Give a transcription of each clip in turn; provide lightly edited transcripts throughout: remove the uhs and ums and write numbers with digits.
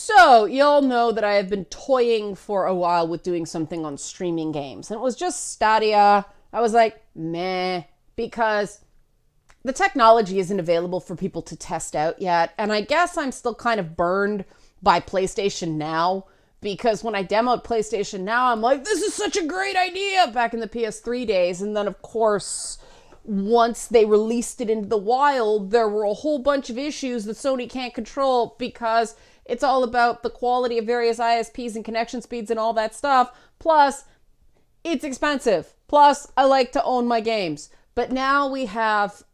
So, y'all know that I have been toying for a while with doing something on streaming games. And it was just Stadia. I was like, meh, because the technology isn't available for people to test out yet. And I guess I'm still kind of burned by PlayStation Now, because when I demoed PlayStation Now, I'm like, this is such a great idea back in the PS3 days. And then, of course, once they released it into the wild, there were a whole bunch of issues that Sony can't control because it's all about the quality of various ISPs and connection speeds and all that stuff. Plus, it's expensive. Plus, I like to own my games. But now we have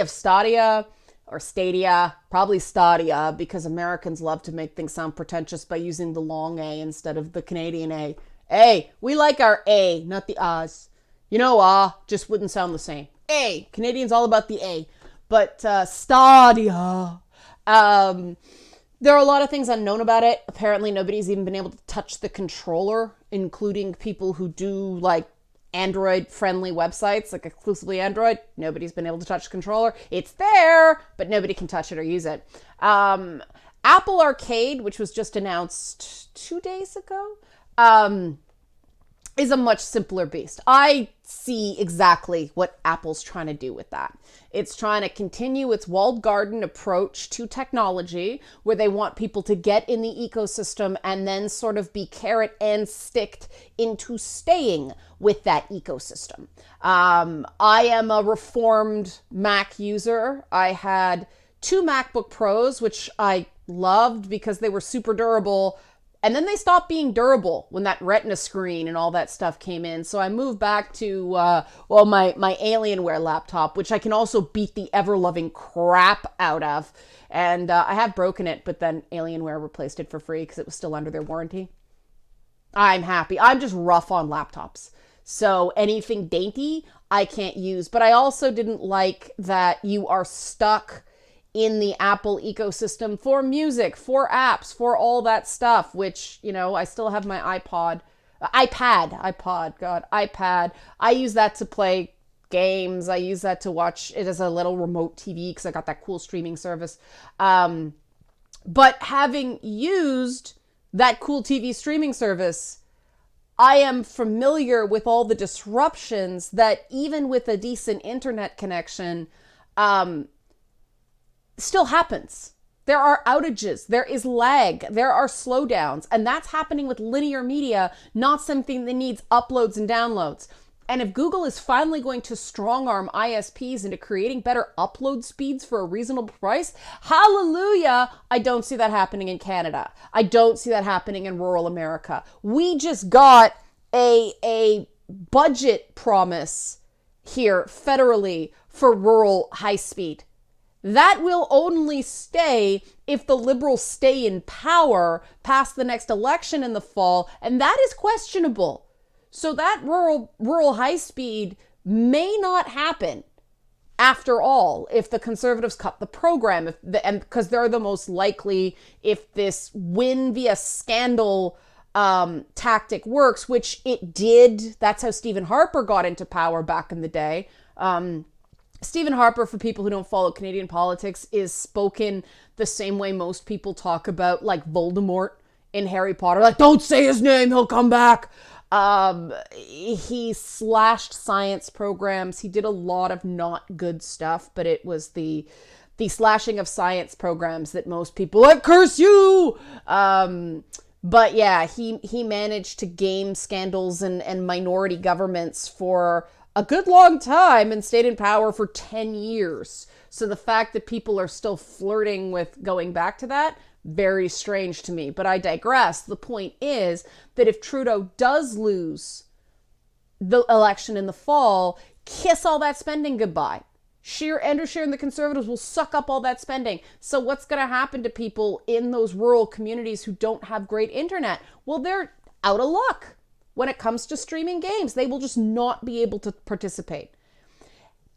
Stadia, or Stadia, probably Stadia, because Americans love to make things sound pretentious by using the long A instead of the Canadian A. A, we like our A, not the A's. You know, just wouldn't sound the same. A, Canadians all about the A. But Stadia, there are a lot of things unknown about it. Apparently, nobody's even been able to touch the controller, including people who do, like, Android-friendly websites, like exclusively Android. Nobody's been able to touch the controller. It's there, but nobody can touch it or use it. Apple Arcade, which was just announced 2 days ago, is a much simpler beast. I see exactly what Apple's trying to do with that. It's trying to continue its walled garden approach to technology, where they want people to get in the ecosystem and then sort of be carrot and sticked into staying with that ecosystem. I am a reformed Mac user. I had 2 MacBook Pros, which I loved because they were super durable. And then they stopped being durable when that Retina screen and all that stuff came in. So I moved back to, my Alienware laptop, which I can also beat the ever-loving crap out of. And I have broken it, but then Alienware replaced it for free because it was still under their warranty. I'm happy. I'm just rough on laptops. So anything dainty, I can't use. But I also didn't like that you are stuck in the Apple ecosystem for music, for apps, for all that stuff, which, you know, I still have my iPad. I use that to play games. I use that to watch it as a little remote TV because I got that cool streaming service. But having used that cool TV streaming service, I am familiar with all the disruptions that even with a decent internet connection, still happens. There are outages, there is lag, there are slowdowns, and that's happening with linear media, not something that needs uploads and downloads. And if Google is finally going to strong-arm ISPs into creating better upload speeds for a reasonable price, hallelujah, I don't see that happening in Canada. I don't see that happening in rural America. We just got a budget promise here federally for rural high speed. That will only stay if the Liberals stay in power past the next election in the fall, and that is questionable. So that rural high speed may not happen after all if the Conservatives cut the program, and because they're the most likely if this win via scandal tactic works, which it did. That's how Stephen Harper got into power back in the day. Stephen Harper, for people who don't follow Canadian politics, is spoken the same way most people talk about, like, Voldemort in Harry Potter. Like, don't say his name, he'll come back. He slashed science programs. He did a lot of not good stuff, but it was the slashing of science programs that most people, like, curse you! But yeah, he managed to game scandals and minority governments for a good long time and stayed in power for 10 years. So the fact that people are still flirting with going back to that, very strange to me. But I digress. The point is that if Trudeau does lose the election in the fall, kiss all that spending goodbye. Andrew Scheer and the Conservatives will suck up all that spending. So what's going to happen to people in those rural communities who don't have great internet? Well, they're out of luck. When it comes to streaming games, they will just not be able to participate.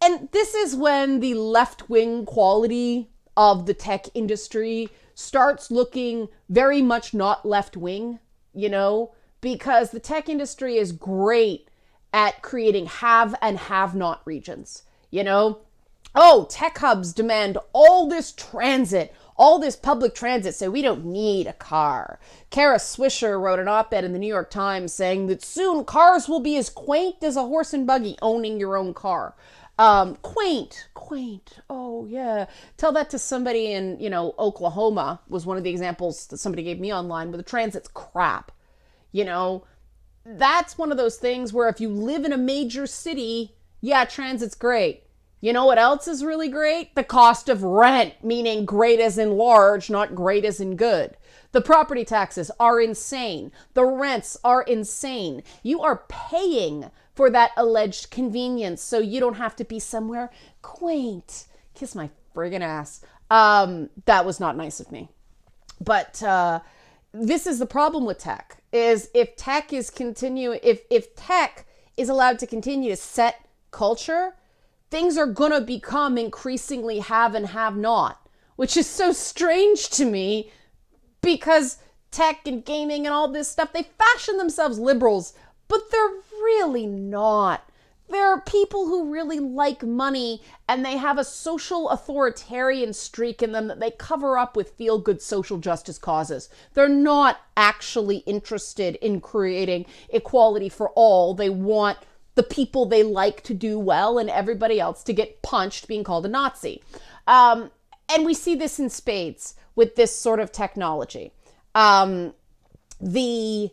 And this is when the left-wing quality of the tech industry starts looking very much not left-wing, you know, because the tech industry is great at creating have and have not regions, you know. Oh, tech hubs demand all this transit, all this public transit, so we don't need a car. Kara Swisher wrote an op-ed in the New York Times saying that soon cars will be as quaint as a horse and buggy, owning your own car. Quaint. Oh yeah. Tell that to somebody in, Oklahoma was one of the examples that somebody gave me online, where the transit's crap. That's one of those things where if you live in a major city, yeah, transit's great. You know what else is really great? The cost of rent, meaning great as in large, not great as in good. The property taxes are insane. The rents are insane. You are paying for that alleged convenience, so you don't have to be somewhere quaint. Kiss my friggin' ass. That was not nice of me. But this is the problem with tech, is if tech is allowed to continue to set culture, things are going to become increasingly have and have not, which is so strange to me, because tech and gaming and all this stuff, they fashion themselves liberals, but they're really not. There are people who really like money, and they have a social authoritarian streak in them that they cover up with feel-good social justice causes. They're not actually interested in creating equality for all. They want the people they like to do well and everybody else to get punched being called a Nazi. And we see this in spades with this sort of technology. The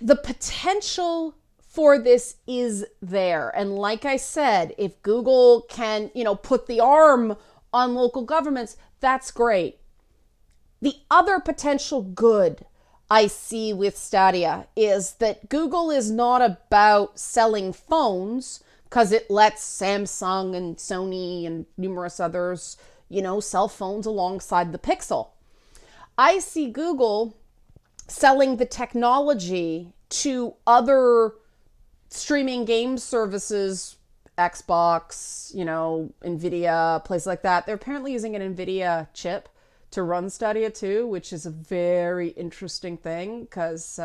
potential for this is there. And like I said, if Google can, put the arm on local governments, that's great. The other potential good I see with Stadia is that Google is not about selling phones, because it lets Samsung and Sony and numerous others, sell phones alongside the Pixel. I see Google selling the technology to other streaming game services, Xbox, Nvidia, places like that. They're apparently using an Nvidia chip to run Stadia too, which is a very interesting thing, because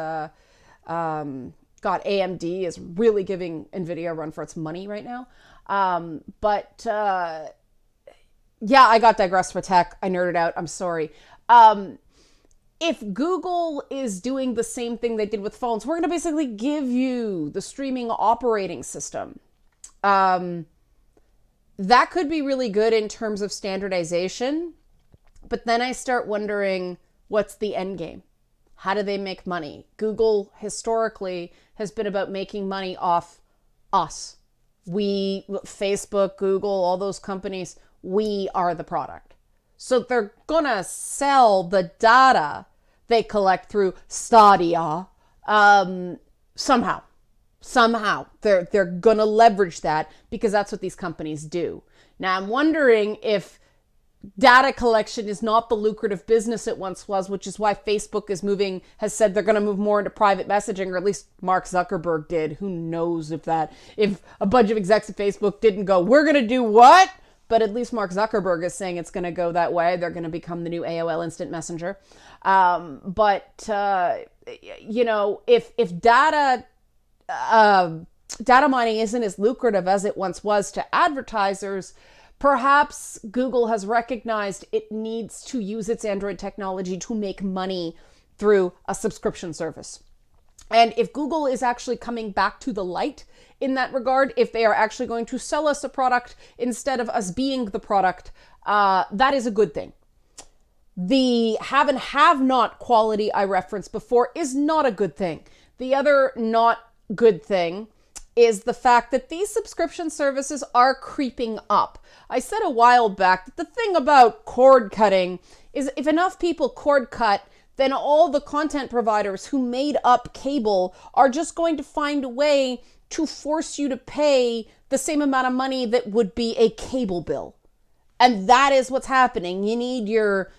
AMD is really giving Nvidia a run for its money right now. Yeah, I got digressed for tech. I nerded out. I'm sorry. If Google is doing the same thing they did with phones, we're going to basically give you the streaming operating system. That could be really good in terms of standardization. But then I start wondering, what's the end game? How do they make money? Google historically has been about making money off us. Facebook, Google, all those companies, we are the product. So they're gonna sell the data they collect through Stadia somehow. They're gonna leverage that, because that's what these companies do. Now I'm wondering if data collection is not the lucrative business it once was, which is why Facebook has said they're going to move more into private messaging, or at least Mark Zuckerberg did. Who knows if a bunch of execs at Facebook didn't go, we're going to do what? But at least Mark Zuckerberg is saying it's going to go that way. They're going to become the new AOL Instant Messenger. If data mining isn't as lucrative as it once was to advertisers, perhaps Google has recognized it needs to use its Android technology to make money through a subscription service. And if Google is actually coming back to the light in that regard, if they are actually going to sell us a product instead of us being the product, that is a good thing. The have and have not quality I referenced before is not a good thing. The other not good thing is the fact that these subscription services are creeping up. I said a while back that the thing about cord cutting is if enough people cord cut, then all the content providers who made up cable are just going to find a way to force you to pay the same amount of money that would be a cable bill. And that is what's happening. You need your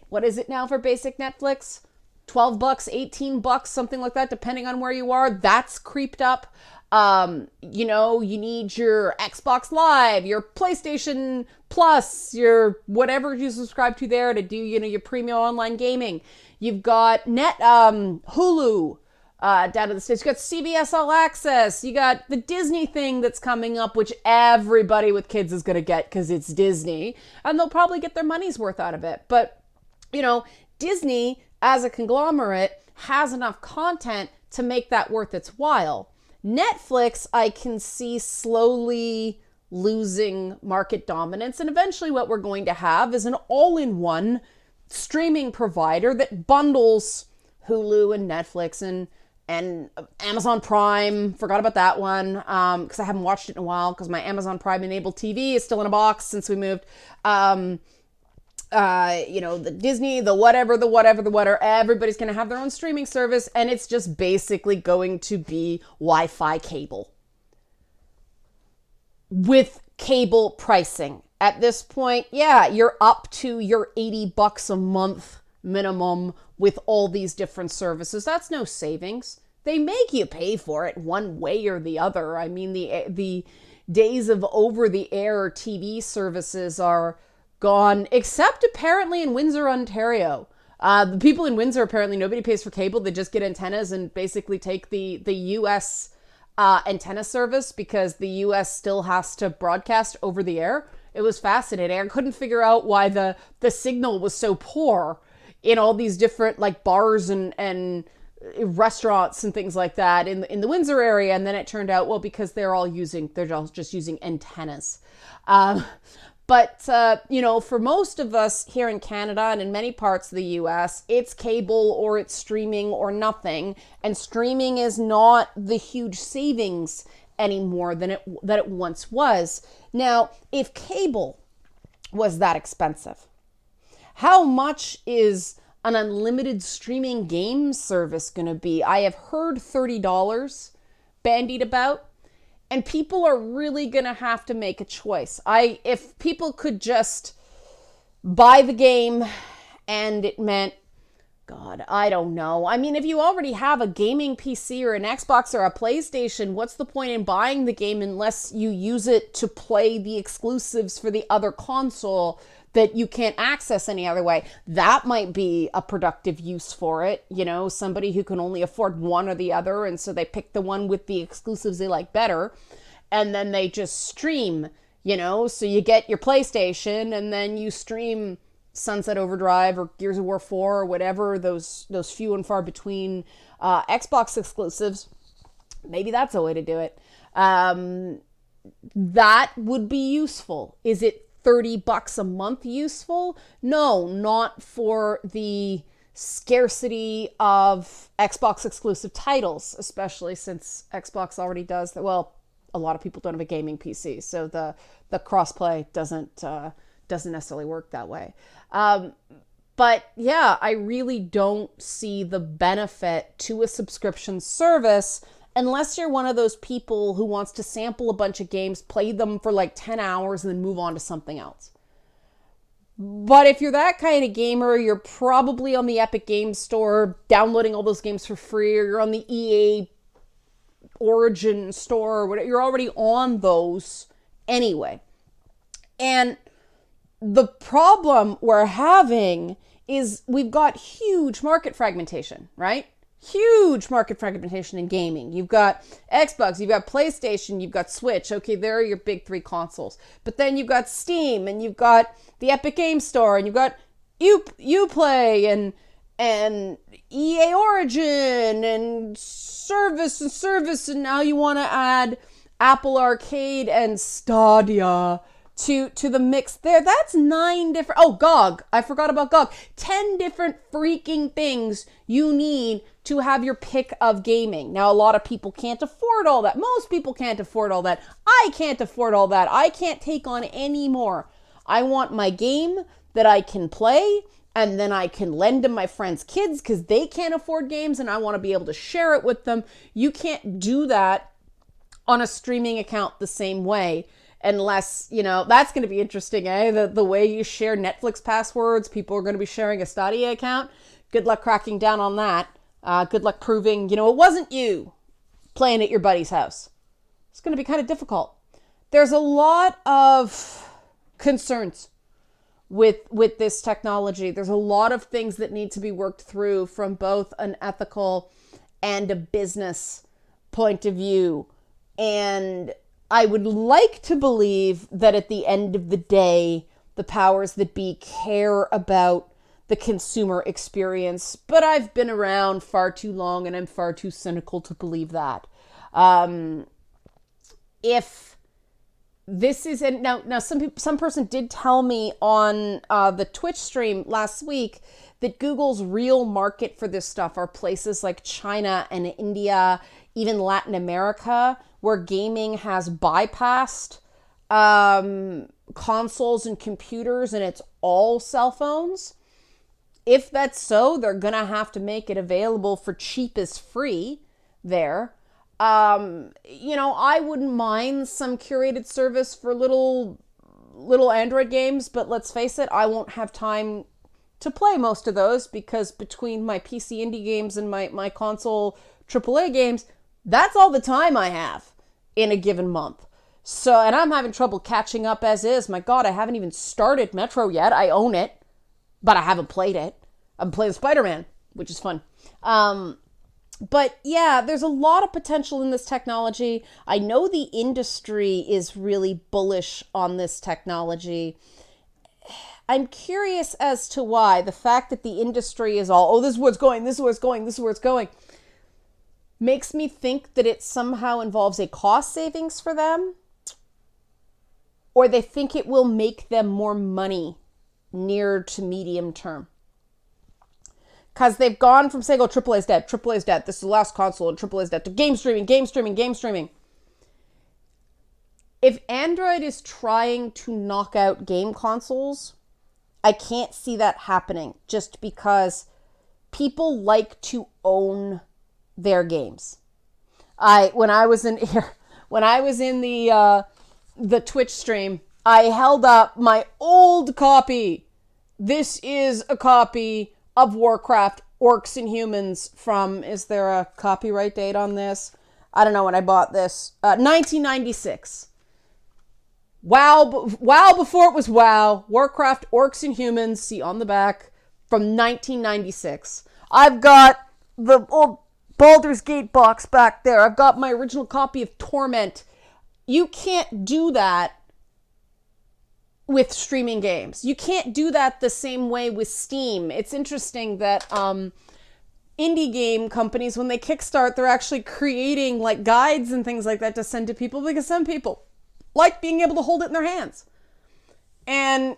what is it now for basic Netflix? $12, $18, something like that, depending on where you are. That's creeped up. You need your Xbox Live, your PlayStation Plus, your whatever you subscribe to there to do, your premium online gaming. You've got Hulu, down in the States. You got CBS All Access. You got the Disney thing that's coming up, which everybody with kids is going to get because it's Disney. And they'll probably get their money's worth out of it. But, Disney, as a conglomerate, has enough content to make that worth its while. Netflix, I can see slowly losing market dominance. And eventually what we're going to have is an all-in-one streaming provider that bundles Hulu and Netflix and Amazon Prime. Forgot about that one because I haven't watched it in a while because my Amazon Prime enabled TV is still in a box since we moved. The Disney, the whatever, everybody's going to have their own streaming service, and it's just basically going to be Wi-Fi cable with cable pricing. At this point, yeah, you're up to your $80 a month minimum with all these different services. That's no savings. They make you pay for it one way or the other. I mean, the days of over-the-air TV services are gone, except apparently in Windsor, Ontario. The people in Windsor, apparently nobody pays for cable. They just get antennas and basically take the U.S. Antenna service because the U.S. still has to broadcast over the air. It was fascinating. I couldn't figure out why the signal was so poor in all these different like bars and restaurants and things like that in the Windsor area. And then it turned out, well, because they're all just using antennas. But for most of us here in Canada and in many parts of the US, it's cable or it's streaming or nothing. And streaming is not the huge savings anymore than it once was. Now, if cable was that expensive, how much is an unlimited streaming game service going to be? I have heard $30 bandied about. And people are really going to have to make a choice. If people could just buy the game and it meant, God, I don't know. I mean, if you already have a gaming PC or an Xbox or a PlayStation, what's the point in buying the game unless you use it to play the exclusives for the other console that you can't access any other way? That might be a productive use for it. Somebody who can only afford one or the other, and so they pick the one with the exclusives they like better, and then they just stream, so you get your PlayStation and then you stream Sunset Overdrive or Gears of War 4 or whatever, those few and far between Xbox exclusives. Maybe that's a way to do it. That would be useful. Is it $30 a month useful? No, not for the scarcity of Xbox exclusive titles, especially since Xbox already does that. Well, a lot of people don't have a gaming PC, so the crossplay doesn't necessarily work that way. But yeah, I really don't see the benefit to a subscription service unless you're one of those people who wants to sample a bunch of games, play them for like 10 hours, and then move on to something else. But if you're that kind of gamer, you're probably on the Epic Games Store downloading all those games for free, or you're on the EA Origin Store, or whatever. You're already on those anyway. And the problem we're having is we've got huge market fragmentation, right? Huge market fragmentation in gaming. You've got Xbox, you've got PlayStation, you've got Switch. Okay, there are your big three consoles. But then you've got Steam, and you've got the Epic Games Store, and you've got Uplay and EA Origin and service, and now you want to add Apple Arcade and Stadia to the mix there. That's 9 different... Oh, GOG. I forgot about GOG. 10 different freaking things you need to have your pick of gaming. Now, a lot of people can't afford all that. Most people can't afford all that. I can't afford all that. I can't take on any more. I want my game that I can play, and then I can lend to my friends' kids because they can't afford games, and I want to be able to share it with them. You can't do that on a streaming account the same way. Unless, that's going to be interesting, eh? The way you share Netflix passwords, people are going to be sharing a Stadia account. Good luck cracking down on that. Good luck proving, it wasn't you playing at your buddy's house. It's going to be kind of difficult. There's a lot of concerns with this technology. There's a lot of things that need to be worked through from both an ethical and a business point of view. And I would like to believe that at the end of the day, the powers that be care about the consumer experience, but I've been around far too long and I'm far too cynical to believe that. If this is, and now some person did tell me on the Twitch stream last week that Google's real market for this stuff are places like China and India, even Latin America, where gaming has bypassed consoles and computers and it's all cell phones. If that's so, they're going to have to make it available for cheap as free there. I wouldn't mind some curated service for little Android games, but let's face it, I won't have time to play most of those because between my PC indie games and my console AAA games, that's all the time I have in a given month. So, and I'm having trouble catching up as is. My God, I haven't even started Metro yet. I own it, but I haven't played it. I'm playing Spider-Man, which is fun. But yeah, there's a lot of potential in this technology. I know the industry is really bullish on this technology. I'm curious as to why. The fact that the industry is all, oh, this is where it's going, this is where it's going, this is where it's going, makes me think that it somehow involves a cost savings for them, or they think it will make them more money near to medium term. Because they've gone from saying, oh, AAA's dead, this is the last console, and AAA's dead, to game streaming. If Android is trying to knock out game consoles, I can't see that happening just because people like to own their games. When I was in the Twitch stream, I held up my old copy. This is a copy of Warcraft Orcs and Humans from, is there a copyright date on this? I don't know when I bought this. 1996. WoW before it was WoW. Warcraft Orcs and Humans, see on the back, from 1996. I've got the old Baldur's Gate box back there. I've got my original copy of Torment. You can't do that with streaming games. You can't do that the same way with Steam. It's interesting that indie game companies, when they kickstart, they're actually creating like guides and things like that to send to people because some people like being able to hold it in their hands. And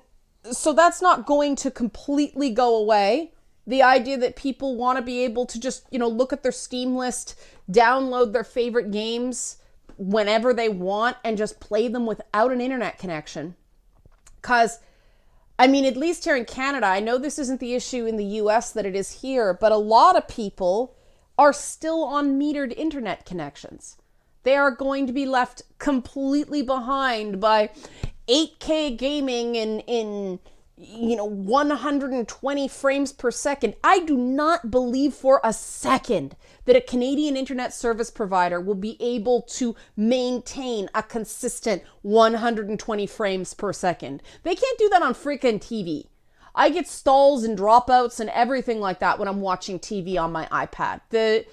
so that's not going to completely go away. The idea that people want to be able to just, look at their Steam list, download their favorite games whenever they want and just play them without an internet connection. Because, at least here in Canada, I know this isn't the issue in the US that it is here, but a lot of people are still on metered internet connections. They are going to be left completely behind by 8K gaming in 120 frames per second. I do not believe for a second that a Canadian internet service provider will be able to maintain a consistent 120 frames per second. They can't do that on freaking TV. I get stalls and dropouts and everything like that when I'm watching TV on my iPad. The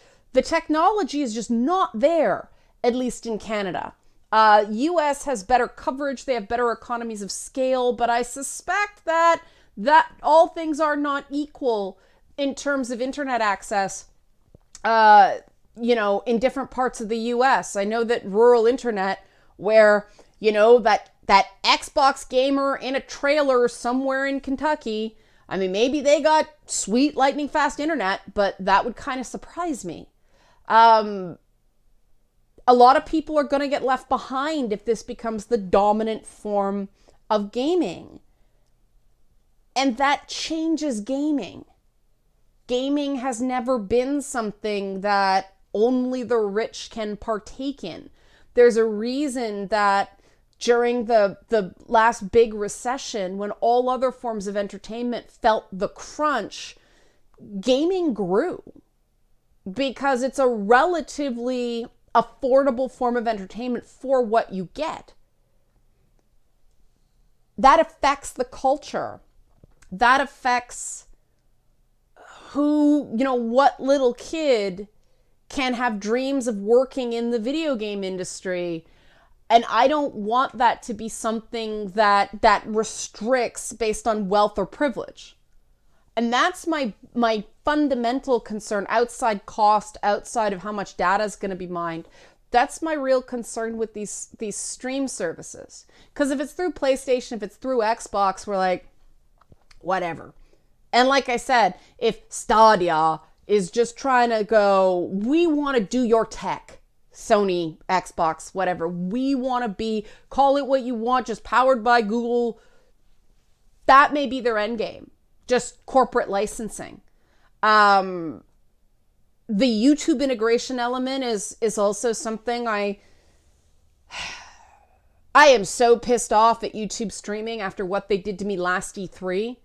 technology is just not there, at least in Canada. US has better coverage, they have better economies of scale, but I suspect that all things are not equal in terms of internet access, in different parts of the US. I know that rural internet where, that Xbox gamer in a trailer somewhere in Kentucky, maybe they got sweet lightning fast internet, but that would kind of surprise me. A lot of people are going to get left behind if this becomes the dominant form of gaming. And that changes gaming. Gaming has never been something that only the rich can partake in. There's a reason that during the last big recession, when all other forms of entertainment felt the crunch, gaming grew because it's a relatively affordable form of entertainment for what you get. That affects the culture. That affects what little kid can have dreams of working in the video game industry. And I don't want that to be something that restricts based on wealth or privilege. And that's my fundamental concern, outside cost, outside of how much data is going to be mined. That's my real concern with these stream services. Because if it's through PlayStation, if it's through Xbox, we're like, whatever. And like I said, if Stadia is just trying to go, we want to do your tech, Sony, Xbox, whatever. We want to be, call it what you want, just powered by Google. That may be their end game. Just corporate licensing. The YouTube integration element is also something I am so pissed off at YouTube streaming after what they did to me last E3.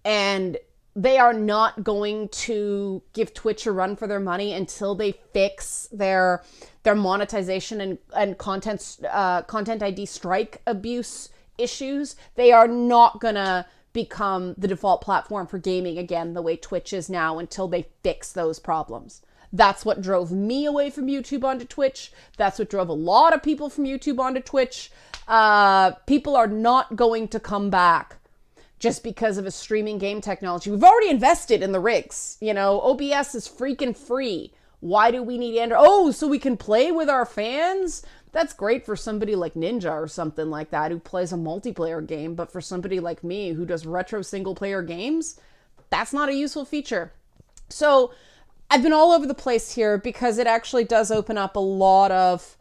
And they are not going to give Twitch a run for their money until they fix their monetization and content ID strike abuse issues. They are not gonna become the default platform for gaming again the way Twitch is now until they fix those problems. That's what drove me away from YouTube onto Twitch. That's what drove a lot of people from YouTube onto Twitch. People are not going to come back just because of a streaming game technology. We've already invested in the rigs. You know, OBS is freaking free. Why do we need Android? Oh, so we can play with our fans? That's great for somebody like Ninja or something like that who plays a multiplayer game. But for somebody like me who does retro single player games, that's not a useful feature. So I've been all over the place here because it actually does open up a lot of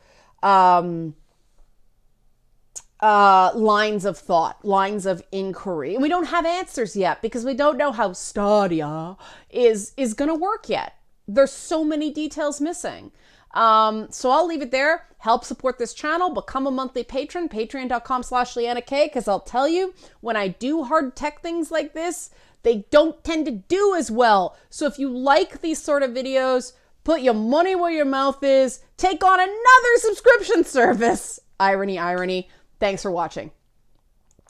lines of thought, lines of inquiry. And we don't have answers yet because we don't know how Stadia is going to work yet. There's so many details missing. So I'll leave it there. Help support this channel. Become a monthly patron. Patreon.com/LeannaK. Because I'll tell you, when I do hard tech things like this, they don't tend to do as well. So if you like these sort of videos, put your money where your mouth is. Take on another subscription service. Irony, irony. Thanks for watching.